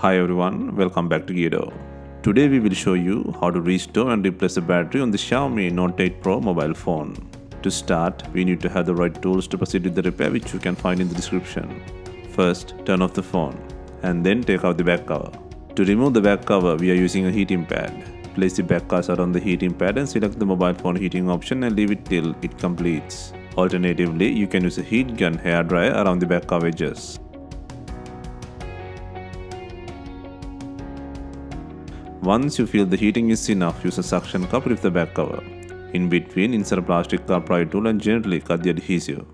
Hi everyone, welcome back to Guido. Today we will show you how to restore and replace the battery on the Xiaomi Note 8 Pro mobile phone. To start, we need to have the right tools to proceed with the repair, which you can find in the description. First, turn off the phone and then take out the back cover. To remove the back cover, we are using a heating pad. Place the back cursor on the heating pad and select the mobile phone heating option and leave it till it completes. Alternatively, you can use a heat gun hairdryer around the back cover edges. Once you feel the heating is enough, use a suction cup to lift the back cover. In between, insert a plastic upright tool and gently cut the adhesive.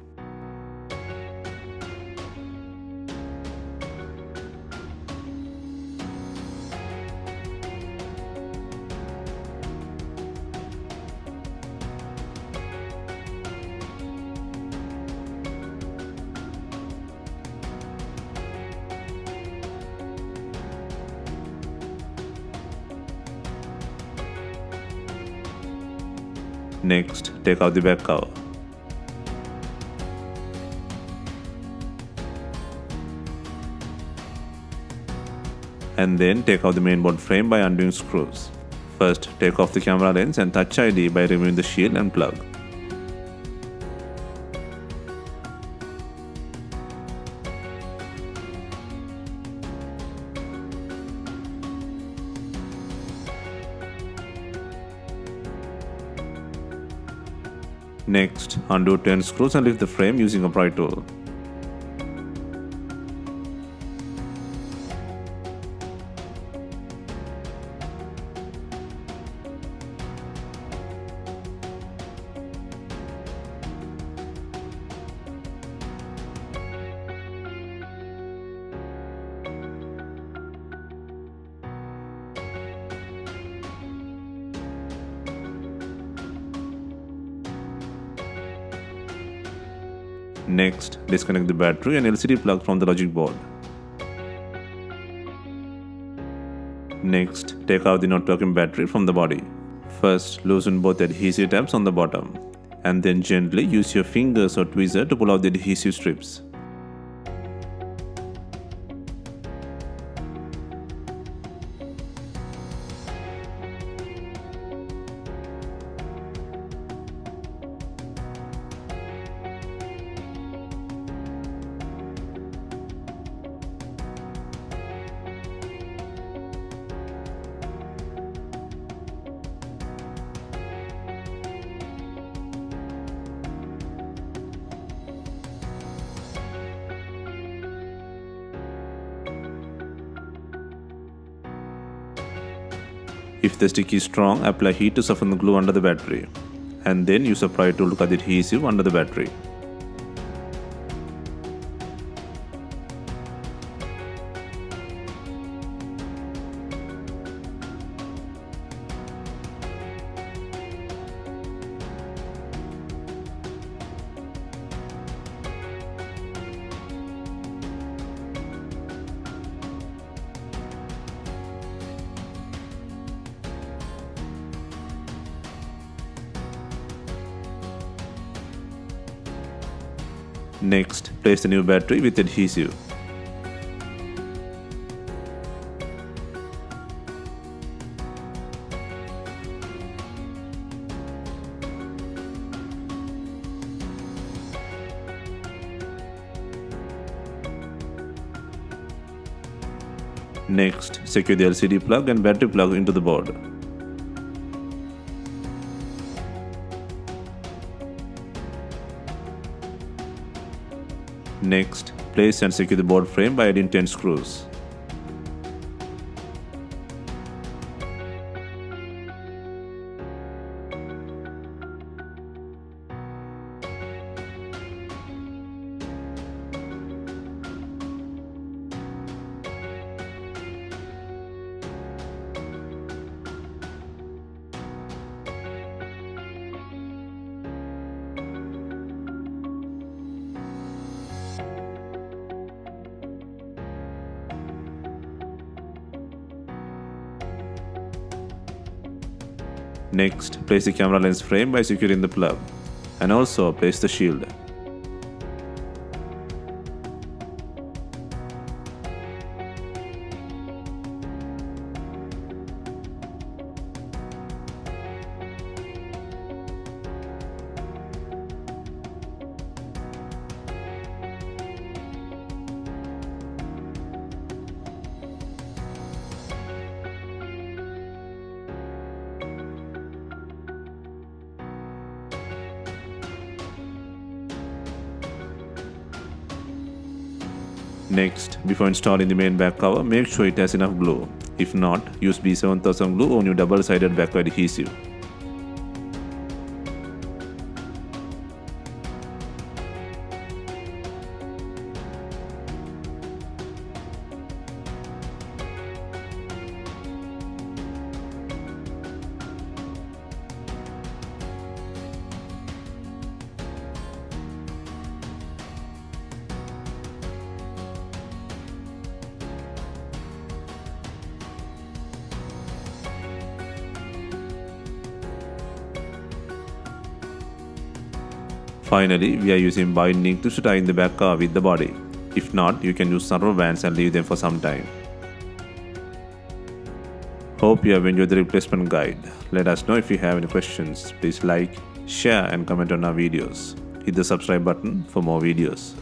Next, take out the back cover. And then take out the mainboard frame by undoing screws. First, take off the camera lens and Touch ID by removing the shield and plug. Next, undo 10 screws and lift the frame using a pry tool. Next, disconnect the battery and LCD plug from the logic board. Next, take out the not working battery from the body. First, loosen both adhesive tabs on the bottom, and then gently use your fingers or tweezer to pull out the adhesive strips. If the stick is strong, apply heat to soften the glue under the battery, and then use a pry tool to cut the adhesive under the battery. Next, place the new battery with adhesive. Next, secure the LCD plug and battery plug into the board. Next, place and secure the board frame by adding 10 screws. Next, place the camera lens frame by securing the plug, and also place the shield. Next, before installing the main back cover, make sure it has enough glue. If not, use B7000 glue on your double-sided backward adhesive. Finally, we are using binding to tie in the back cover with the body. If not, you can use rubber bands and leave them for some time. Hope you have enjoyed the replacement guide. Let us know if you have any questions. Please like, share and comment on our videos. Hit the subscribe button for more videos.